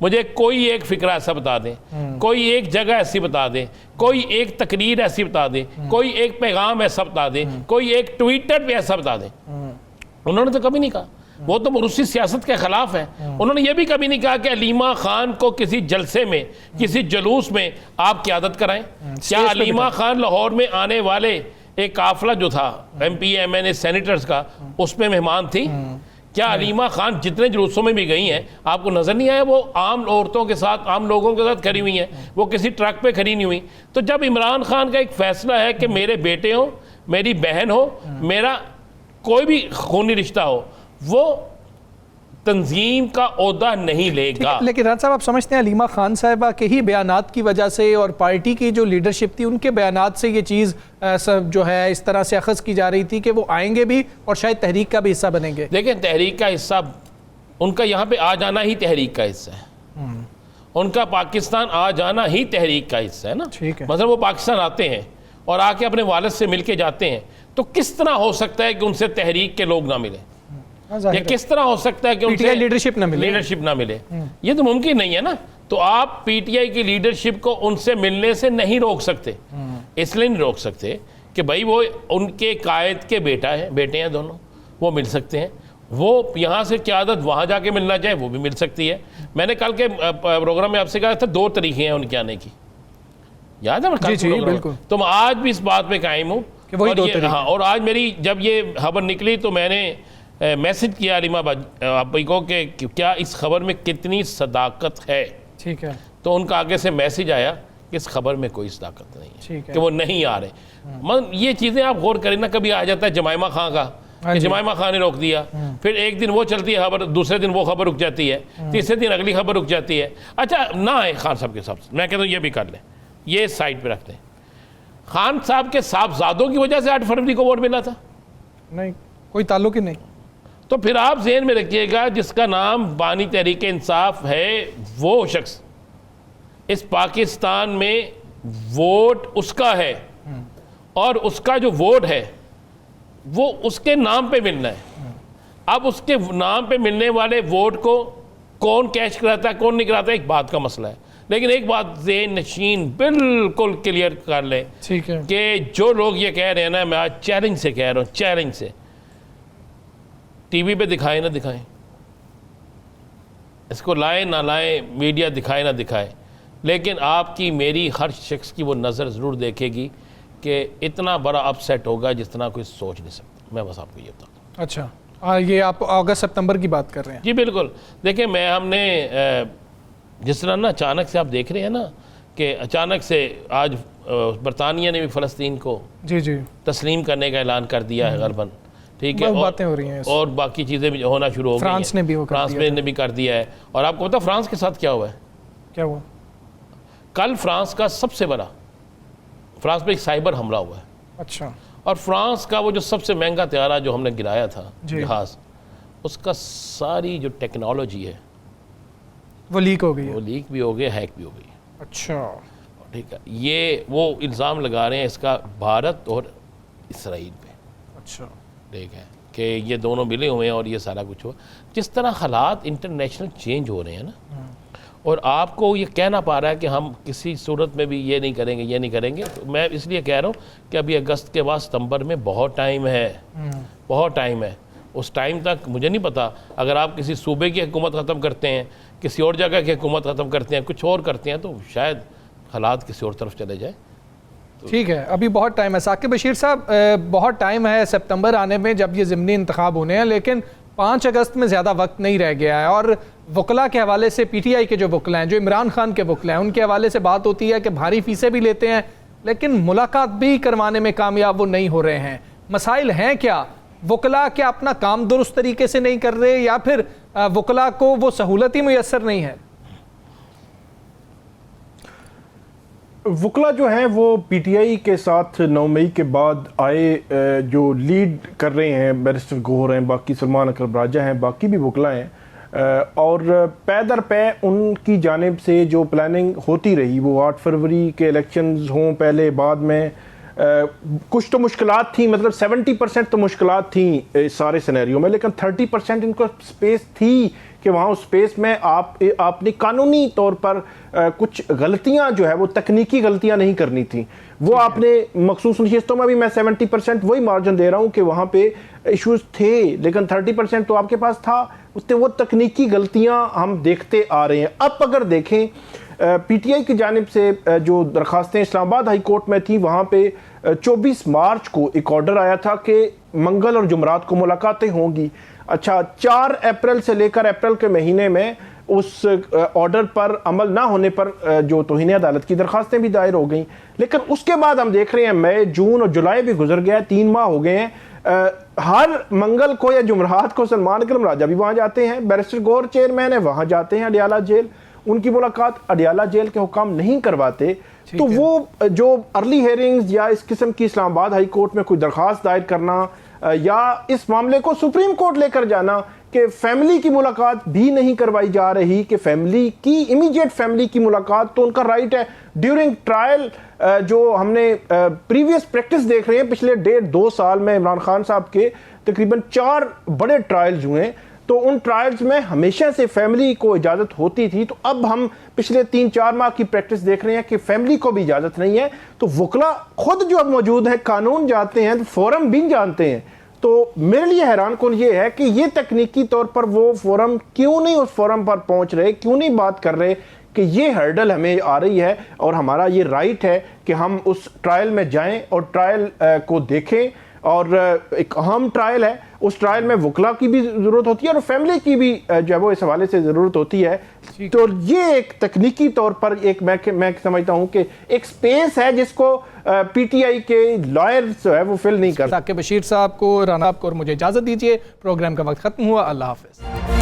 मुझे कोई एक फिक्रा ऐसा बता दें, कोई एक जगह ऐसी बता दें, कोई एक तकरीर ऐसी बता दें, कोई एक पैगाम ऐसा बता दें, कोई एक ट्विटर पे ऐसा बता दें। उन्होंने तो कभी नहीं कहा। वो तो रूसी सियासत के खिलाफ है। उन्होंने ये भी कभी नहीं कहा कि अलीमा खान को किसी जलसे में, किसी जुलूस में आप क़यादत कराएं। क्या अलीमा खान लाहौर में आने वाले एक काफिला जो था MP MNA सेनेटर्स का, उसमें मेहमान थी? क्या अलीमा खान जितने जुलूसों में भी गई हैं, आपको नज़र नहीं आया वो आम औरतों के साथ, आम लोगों के साथ खड़ी हुई हैं? वो किसी ट्रक पे खड़ी नहीं हुई। तो जब इमरान खान का एक फैसला है कि मेरे बेटे हो, मेरी बहन हो, मेरा कोई भी खूनी रिश्ता हो, वो तंजीम का ओहदा नहीं लेगा। लेकिन राज साहब, आप समझते हैं अलीमा खान साहिबा के ही बयानात की वजह से और पार्टी की जो लीडरशिप थी उनके बयानात से ये चीज़ जो है इस तरह से अखज़ की जा रही थी कि वो आएंगे भी और शायद तहरीक का भी हिस्सा बनेंगे? देखें, तहरीक का हिस्सा, उनका यहाँ पे आ जाना ही तहरीक का हिस्सा है। उनका पाकिस्तान आ जाना ही तहरीक का हिस्सा है ना। ठीक है। मतलब वो पाकिस्तान आते हैं और आके अपने वालिद से मिल के जाते हैं, तो किस तरह हो सकता है कि उनसे तहरीक के लोग ना मिले, हाँ, या जाहिर है। किस तरह हो सकता है कि उनसे PTI लीडरशिप ना मिले। लीडरशिप ना मिले, ये तो मुमकिन नहीं है ना। तो आप पीटीआई की लीडरशिप को उनसे मिलने से नहीं रोक सकते। इसलिए नहीं रोक सकते कि भाई वो उनके कायद के बेटे हैं दोनों, वो मिल सकते हैं। वो यहाँ से क़यादत वहाँ जाके मिलना चाहे वो भी मिल सकती है। मैंने कल के प्रोग्राम में आपसे कहा था 2 तरीके हैं उनके आने की, याद है? मैं कल जी, जी, प्रोग्राम में। बिल्कुल। तो मैं आज भी इस बात पे कायम हूँ कि वही और 2 ये- तरीके। हाँ, और आज मेरी जब ये खबर निकली तो मैंने मैसेज किया रिमा आप को कि क्या इस खबर में कितनी सदाकत है। ठीक है, तो उनका आगे से मैसेज आया कि इस खबर में कोई सदाकत नहीं है, ठीक है। कि वो नहीं आ रहे। मतलब ये चीज़ें आप गौर करें ना, कभी आ जाता है जमाइमा खां का, हाँ कि जी। जमाइमा खां ने रोक दिया, फिर एक दिन वो चलती है खबर, दूसरे दिन वो खबर रुक जाती है, तीसरे दिन अगली खबर रुक जाती है। अच्छा ना आए खान साहब के साथ, मैं कहता हूँ ये भी कर लें, ये साइड पे रखते हैं। खान साहब के साहबजादों की वजह से 8 फरवरी को वोट मिला था, नहीं कोई ताल्लुक ही नहीं। तो फिर आप ज़हन में रखिएगा जिसका नाम बानी तहरीक इंसाफ है, वो शख्स इस पाकिस्तान में वोट उसका है, और उसका जो वोट है वो उसके नाम पे मिलना है। अब उसके नाम पे मिलने वाले वोट को कौन कैश कराता है कौन नहीं कराता है, एक बात का मसला है। लेकिन एक बात ज़हन नशीन बिल्कुल क्लियर कर ले ठीक है, कि जो लोग ये कह रहे हैं ना, मैं आज चैलेंज से कह रहा हूँ, चैलेंज से, टीवी पे दिखाए ना दिखाएं, इसको लाए ना लाए, मीडिया दिखाए ना दिखाए, लेकिन आपकी मेरी हर शख्स की वो नज़र ज़रूर देखेगी कि इतना बड़ा अपसेट होगा जितना कोई सोच नहीं सकता। मैं बस आपको ये बताता हूँ। अच्छा, ये आप अगस्त सितंबर की बात कर रहे हैं? जी बिल्कुल। देखिए हमने जिस तरह ना अचानक से आप देख रहे हैं ना कि अचानक से आज बरतानिया ने भी फ़लस्तीन को जी जी, तस्लीम करने का ऐलान कर दिया है गरबन, ठीक है, बहुत बातें हो रही हैं इस- और बाकी चीज़ें भी होना शुरू हो गई हैं। फ्रांस ने भी वो कर फ्रांस दिया ने भी कर दिया है। और आपको पता फ्रांस के साथ क्या हुआ है? क्या हुआ? कल फ्रांस का सबसे बड़ा, फ्रांस पे एक साइबर हमला हुआ है, अच्छा, और फ्रांस का वो जो सबसे महंगा त्यारा जो हमने गिराया था जी। जहाज़, उसका सारी जो टेक्नोलॉजी है वो लीक हो गई वो है। लीक भी हो गई, हैक भी हो गई है, अच्छा, ठीक है। ये वो इल्ज़ाम लगा रहे हैं इसका भारत और इसराइल पे, अच्छा, ठीक है, कि ये दोनों मिले हुए हैं और ये सारा कुछ हुआ। जिस तरह हालात इंटरनेशनल चेंज हो रहे हैं ना, और आपको ये कहना पा रहा है कि हम किसी सूरत में भी ये नहीं करेंगे ये नहीं करेंगे, तो मैं इसलिए कह रहा हूँ कि अभी अगस्त के बाद सितंबर में बहुत टाइम है, बहुत टाइम है। उस टाइम तक मुझे नहीं पता, अगर आप किसी सूबे की हुकूमत ख़त्म करते हैं, किसी और जगह की हुकूमत ख़त्म करते हैं, कुछ और करते हैं, तो शायद हालात किसी और तरफ चले जाए। ठीक है, अभी बहुत टाइम है। साकिब बशीर साहब, बहुत टाइम है सितंबर आने में जब ये ज़िमनी इंतखाब होने हैं, लेकिन 5 अगस्त में ज़्यादा वक्त नहीं रह गया है। और वकला के हवाले से पीटीआई के जो वकला हैं, जो इमरान खान के वकला हैं, उनके हवाले से बात होती है कि भारी फीसें भी लेते हैं लेकिन मुलाकात भी करवाने में कामयाब वो नहीं हो रहे हैं। मसाइल हैं क्या? वकला क्या अपना काम दुरुस्त तरीके से नहीं कर रहे, या फिर वकला को वो सहूलत ही मुयसर नहीं है? वकला जो हैं वो पीटीआई के साथ 9 मई के बाद आए, जो लीड कर रहे हैं बैरिस्टर गौहर हैं, बाकी सलमान अकरम राजा हैं, बाकी भी वकला हैं, और पैदर पे उनकी जानिब से जो प्लानिंग होती रही, वो 8 फरवरी के इलेक्शंस हों पहले बाद में, कुछ तो मुश्किलात थी, मतलब 70% तो मुश्किलात थी सारे सिनेरियो में, लेकिन 30% इनको स्पेस थी कि वहाँ उस स्पेस में आपने कानूनी तौर पर कुछ गलतियाँ जो है वो तकनीकी गलतियाँ नहीं करनी थी, वो आपने मखसूस नशिस्तों में भी मैं 70% वही मार्जिन दे रहा हूँ कि वहाँ पे इश्यूज थे, लेकिन 30% तो आपके पास था, उससे वो तकनीकी गलतियाँ हम देखते आ रहे हैं। अब अगर देखें पीटीआई की जानिब से जो दरखास्तें इस्लामाबाद हाई कोर्ट में थी, वहाँ पे 24 मार्च को एक ऑर्डर आया था कि मंगल और जुमरात को मुलाकातें होंगी। अच्छा, 4 अप्रैल से लेकर अप्रैल के महीने में उस ऑर्डर पर अमल ना होने पर जो तौहीन अदालत की दरखास्तें भी दायर हो गई, लेकिन उसके बाद हम देख रहे हैं मई, जून और जुलाई भी गुजर गया, 3 माह हो गए हैं। हर मंगल को या जुमरात को सलमान अकरम राजा भी वहाँ जाते हैं, बैरिस्टर गौहर चेयरमैन है, वहाँ जाते हैं अडियाला जेल, उनकी मुलाकात अडियाला जेल के हुकाम नहीं करवाते। तो वो जो अर्ली हेयरिंग्स या इस किस्म की इस्लामाबाद हाई कोर्ट में कोई दरखास्त दायर करना या इस मामले को सुप्रीम कोर्ट लेकर जाना, कि फैमिली की मुलाकात भी नहीं करवाई जा रही, कि फैमिली की इमीडिएट फैमिली की मुलाकात तो उनका राइट है। ड्यूरिंग ट्रायल जो हमने प्रीवियस प्रैक्टिस देख रहे हैं पिछले 1.5-2 साल में इमरान खान साहब के तकरीबन 4 बड़े ट्रायल्स हुए हैं, तो उन ट्रायल्स में हमेशा से फैमिली को इजाज़त होती थी। तो अब हम पिछले 3-4 माह की प्रैक्टिस देख रहे हैं कि फैमिली को भी इजाज़त नहीं है। तो वकला खुद जो अब मौजूद है कानून जानते हैं, तो फोरम भी जानते हैं। तो मेरे लिए हैरान कौन ये है कि ये तकनीकी तौर पर वो फोरम क्यों नहीं उस फोरम पर पहुंच रहे, क्यों नहीं बात कर रहे कि ये हर्डल हमें आ रही है और हमारा ये राइट है कि हम उस ट्रायल में जाएं और ट्रायल को देखें। और एक अहम ट्रायल है, उस ट्रायल में वकला की भी ज़रूरत होती है और फैमिली की भी जो है वो इस हवाले से ज़रूरत होती है। तो ये एक तकनीकी तौर पर एक मैं समझता हूँ कि एक स्पेस है जिसको पीटीआई के लॉयर्स जो है वो फिल नहीं कर। साकिब बशीर साहब को, राना साहब को और मुझे इजाज़त दीजिए। प्रोग्राम का वक्त ख़त्म हुआ। अल्लाह हाफ़िज़।